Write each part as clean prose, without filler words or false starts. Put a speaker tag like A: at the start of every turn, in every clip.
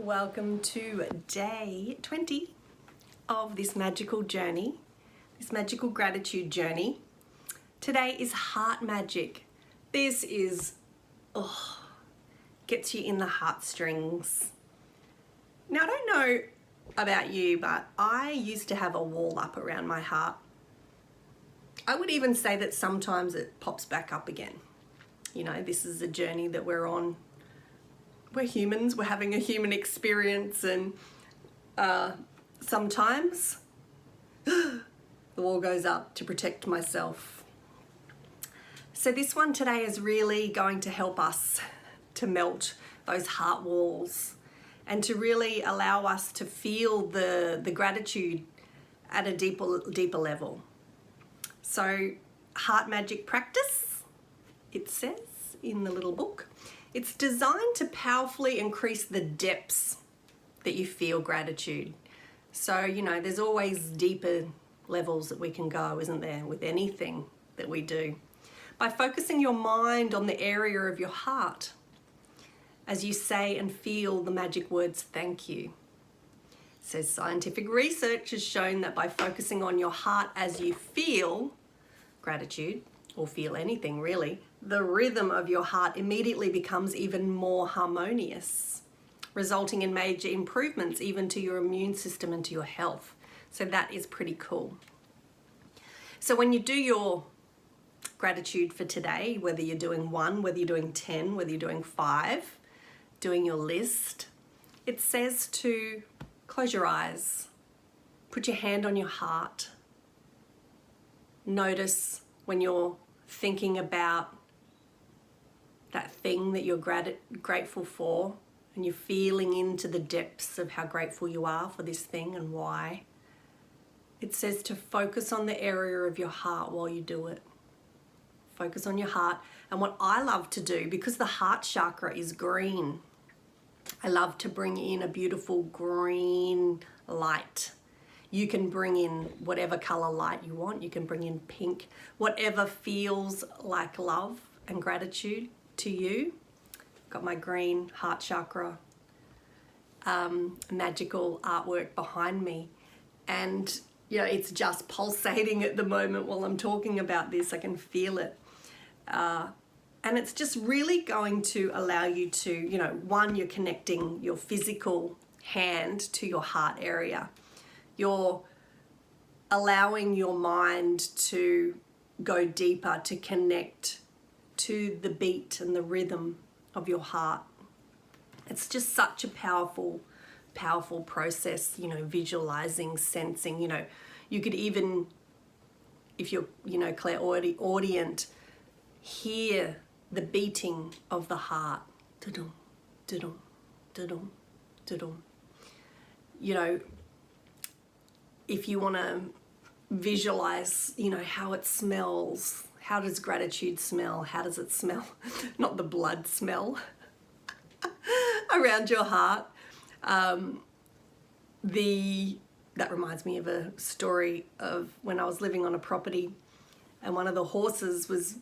A: Welcome to day 20 of this magical journey, this magical gratitude journey. Today is heart magic. This is, gets you in the heartstrings. Now, I don't know about you, but I used to have a wall up around my heart. I would even say that sometimes it pops back up again. You know, this is a journey that we're on. We're humans, we're having a human experience, and sometimes the wall goes up to protect myself. So this one today is really going to help us to melt those heart walls and to really allow us to feel the gratitude at a deeper level. So heart magic practice, it says in the little book. It's designed to powerfully increase the depths that you feel gratitude. So, you know, there's always deeper levels that we can go, isn't there, with anything that we do. By focusing your mind on the area of your heart as you say and feel the magic words, thank you. It says scientific research has shown that by focusing on your heart as you feel gratitude, or feel anything really, the rhythm of your heart immediately becomes even more harmonious, resulting in major improvements even to your immune system and to your health. So that is pretty cool. So when you do your gratitude for today, whether you're doing 1, whether you're doing 10, whether you're doing 5, doing your list, it says to close your eyes, put your hand on your heart, notice when you're thinking about that thing that you're grateful for, and you're feeling into the depths of how grateful you are for this thing and why. It says to focus on the area of your heart while you do it. Focus on your heart. And what I love to do, because the heart chakra is green, I love to bring in a beautiful green light. You can bring in whatever color light you want. You can bring in pink, whatever feels like love and gratitude to you. Got my green heart chakra magical artwork behind me. And, you know, it's just pulsating at the moment while I'm talking about this. I can feel it. And it's just really going to allow you to, you know, one, you're connecting your physical hand to your heart area. You're allowing your mind to go deeper, to connect to the beat and the rhythm of your heart. It's just such a powerful process, you know, visualizing, sensing, you know. You could even, if you're, you know, clairaudient, hear the beating of the heart. Da-dum, da-dum, da-dum, da-dum. You know, if you want to visualize, you know, how it smells. How does gratitude smell? How does it smell? Not the blood smell around your heart. That reminds me of a story of when I was living on a property, and one of the horses was,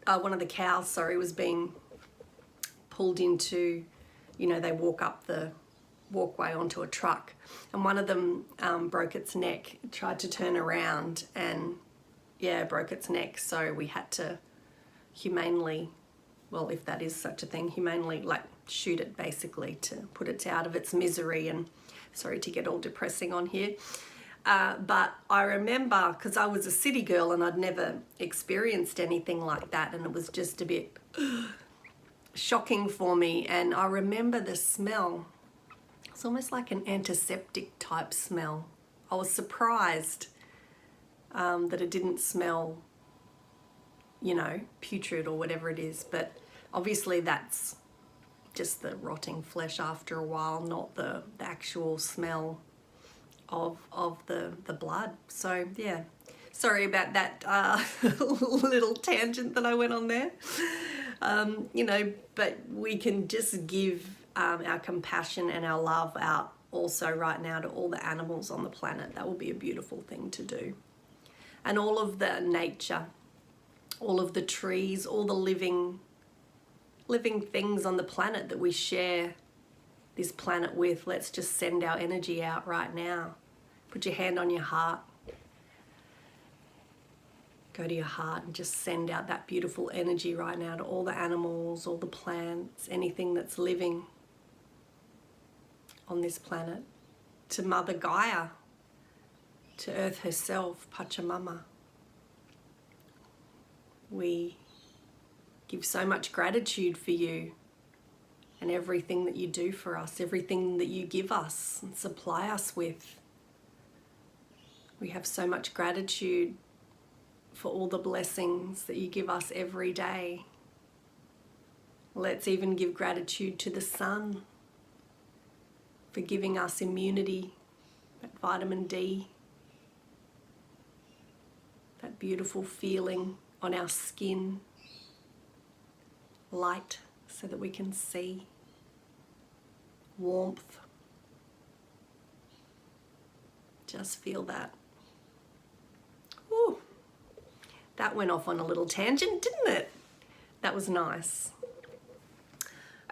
A: one of the cows, sorry, was being pulled into, you know, they walk up the walkway onto a truck, and one of them broke its neck, tried to turn around, and broke its neck. So we had to humanely, well, if that is such a thing, humanely like shoot it basically to put it out of its misery. And sorry to get all depressing on here, but I remember, because I was a city girl and I'd never experienced anything like that, and it was just a bit shocking for me. And I remember the smell. It's almost like an antiseptic type smell. I was surprised that it didn't smell, you know, putrid or whatever it is. But obviously that's just the rotting flesh after a while, not the actual smell of the blood. So yeah, sorry about that little tangent that I went on there. You know, but we can just give our compassion and our love out also right now to all the animals on the planet. That will be a beautiful thing to do. And all of the nature, all of the trees, all the living things on the planet that we share this planet with. Let's just send our energy out right now. Put your hand on your heart. Go to your heart and just send out that beautiful energy right now to all the animals, all the plants, anything that's living on this planet, to Mother Gaia, to Earth herself, Pachamama. We give so much gratitude for you and everything that you do for us, everything that you give us and supply us with. We have so much gratitude for all the blessings that you give us every day. Let's even give gratitude to the sun for giving us immunity, that vitamin D, that beautiful feeling on our skin, light so that we can see, warmth. Just feel that. Ooh. That went off on a little tangent, didn't it? That was nice.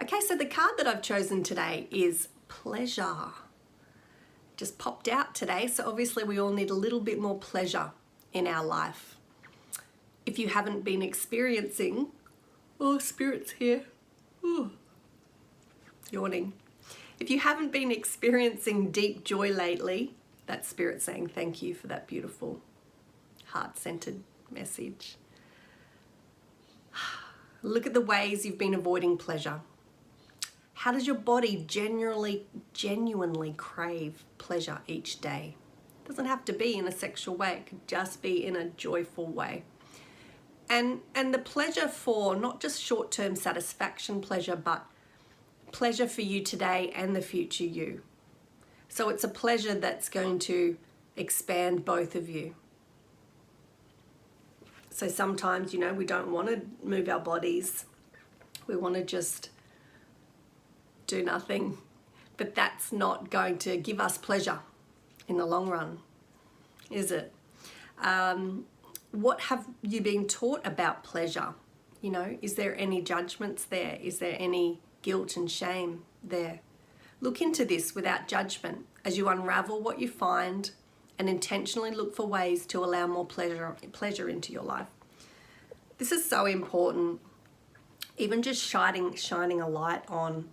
A: Okay, so the card that I've chosen today is pleasure. Just popped out today, so obviously we all need a little bit more pleasure in our life. If you haven't been experiencing, oh, Spirit's here. Ooh. Yawning. If you haven't been experiencing deep joy lately, that's Spirit saying thank you for that beautiful heart-centered message. Look at the ways you've been avoiding pleasure. How does your body genuinely crave pleasure each day? It doesn't have to be in a sexual way. It could just be in a joyful way. And the pleasure for not just short-term satisfaction pleasure, but pleasure for you today and the future you. So it's a pleasure that's going to expand both of you. So sometimes, we don't want to move our bodies. We want to just do nothing. But that's not going to give us pleasure in the long run, is it? What have you been taught about pleasure? Is there any judgments there? Is there any guilt and shame there? Look into this without judgment as you unravel what you find and intentionally look for ways to allow more pleasure into your life. This is so important. Even just shining a light on,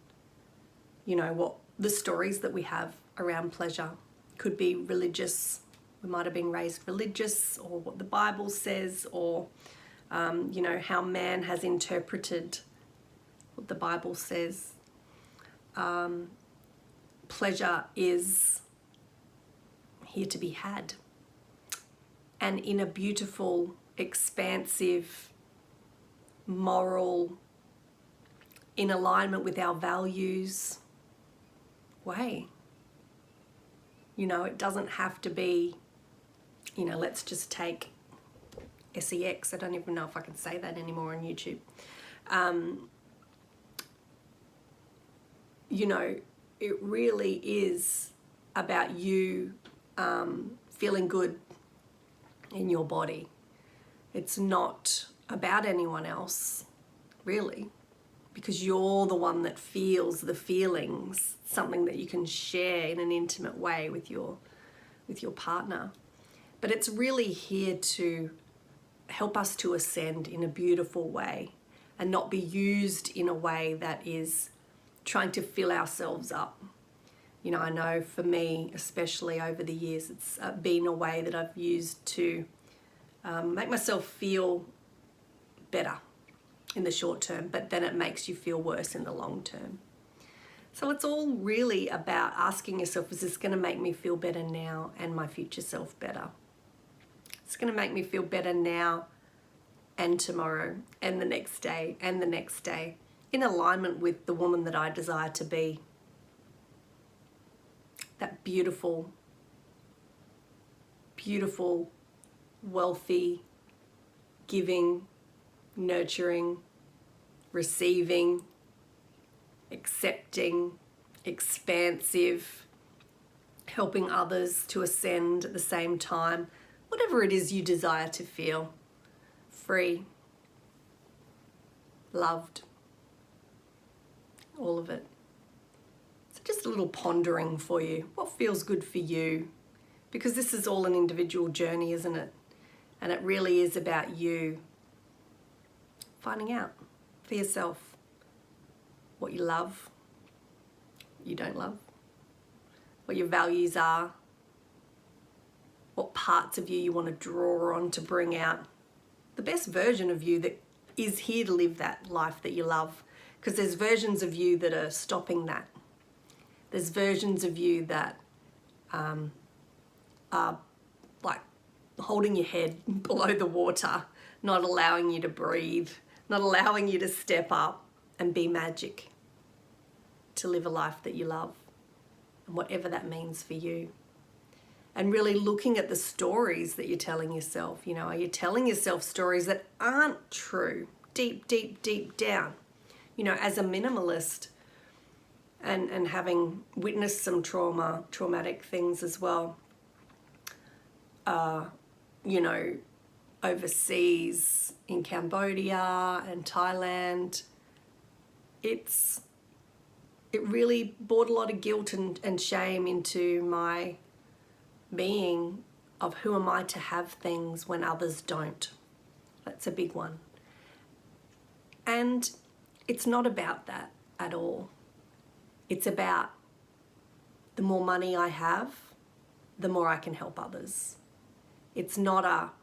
A: what the stories that we have around pleasure. Could be religious. We might have been raised religious, or what the Bible says, or how man has interpreted what the Bible says. Pleasure is here to be had, and in a beautiful, expansive, moral, in alignment with our values way. It doesn't have to be, let's just take sex. I don't even know if I can say that anymore on YouTube. It really is about you feeling good in your body. It's not about anyone else, really, because you're the one that feels the feelings, something that you can share in an intimate way with your partner. But it's really here to help us to ascend in a beautiful way and not be used in a way that is trying to fill ourselves up. I know for me, especially over the years, it's been a way that I've used to make myself feel better in the short term, but then it makes you feel worse in the long term. So it's all really about asking yourself, is this going to make me feel better now and my future self better? It's going to make me feel better now and tomorrow and the next day and the next day, in alignment with the woman that I desire to be. That beautiful, beautiful, wealthy, giving, nurturing, receiving, accepting, expansive, helping others to ascend at the same time, whatever it is you desire to feel, free, loved, all of it. So just a little pondering for you. What feels good for you? Because this is all an individual journey, isn't it? And it really is about you finding out for yourself what you love, you don't love, what your values are, what parts of you you want to draw on to bring out the best version of you that is here to live that life that you love. Because there's versions of you that are stopping that. There's versions of you that are like holding your head below the water, not allowing you to breathe, not allowing you to step up and be magic, to live a life that you love, and whatever that means for you. And really looking at the stories that you're telling yourself. You know, are you telling yourself stories that aren't true, deep, deep, deep down? You know, as a minimalist, and having witnessed some traumatic things as well, you know, overseas in Cambodia and Thailand, it really brought a lot of guilt and shame into my being of who am I to have things when others don't. That's a big one. And it's not about that at all. It's about the more money I have, the more I can help others. It's not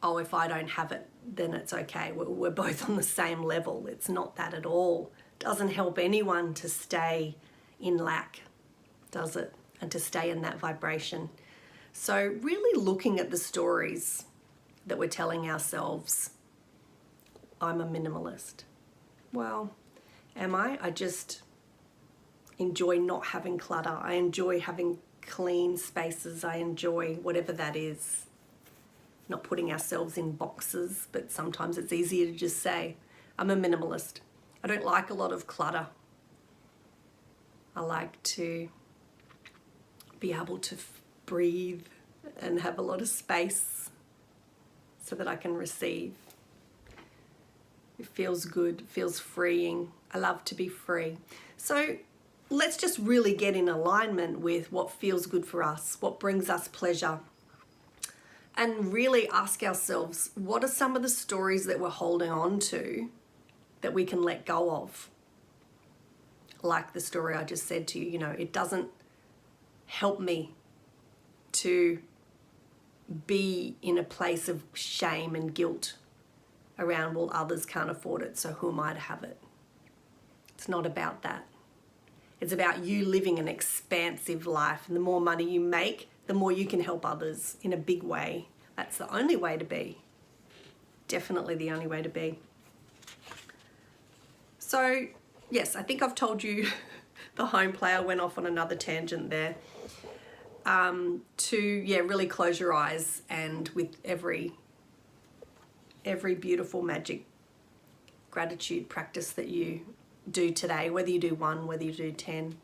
A: oh, if I don't have it, then it's okay. We're both on the same level. It's not that at all. It doesn't help anyone to stay in lack, does it? And to stay in that vibration. So really looking at the stories that we're telling ourselves. I'm a minimalist. Well, am I? I just enjoy not having clutter. I enjoy having clean spaces. I enjoy whatever that is. Not putting ourselves in boxes, but sometimes it's easier to just say, I'm a minimalist. I don't like a lot of clutter. I like to be able to breathe and have a lot of space so that I can receive. It feels good, it feels freeing. I love to be free. So let's just really get in alignment with what feels good for us, what brings us pleasure, and really ask ourselves, what are some of the stories that we're holding on to that we can let go of? Like the story I just said to you, you know, it doesn't help me to be in a place of shame and guilt around, well, others can't afford it, so who am I to have it? It's not about that. It's about you living an expansive life, and the more money you make, the more you can help others in a big way. That's the only way to be. Definitely the only way to be. So, yes, I think I've told you the home player went off on another tangent there. Really close your eyes, and with every beautiful magic gratitude practice that you do today, whether you do 1, whether you do 10,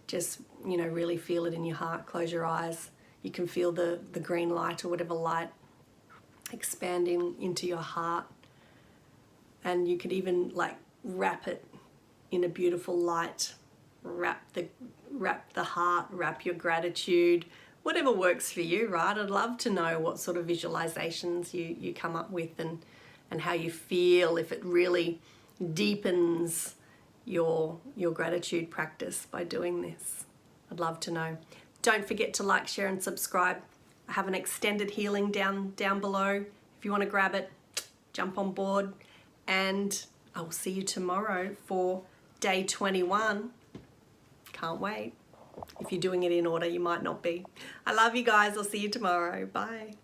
A: just, you know, really feel it in your heart. Close your eyes. You can feel the green light or whatever light expanding into your heart, and you could even like wrap it in a beautiful light. Wrap the heart, wrap your gratitude, whatever works for you, right? I'd love to know what sort of visualizations you come up with, and how you feel, if it really deepens your gratitude practice by doing this. I'd love to know. Don't forget to like, share and subscribe. I have an extended healing down below. If you want to grab it, jump on board, and I will see you tomorrow for day 21. Can't wait. If you're doing it in order, you might not be. I love you guys. I'll see you tomorrow. Bye.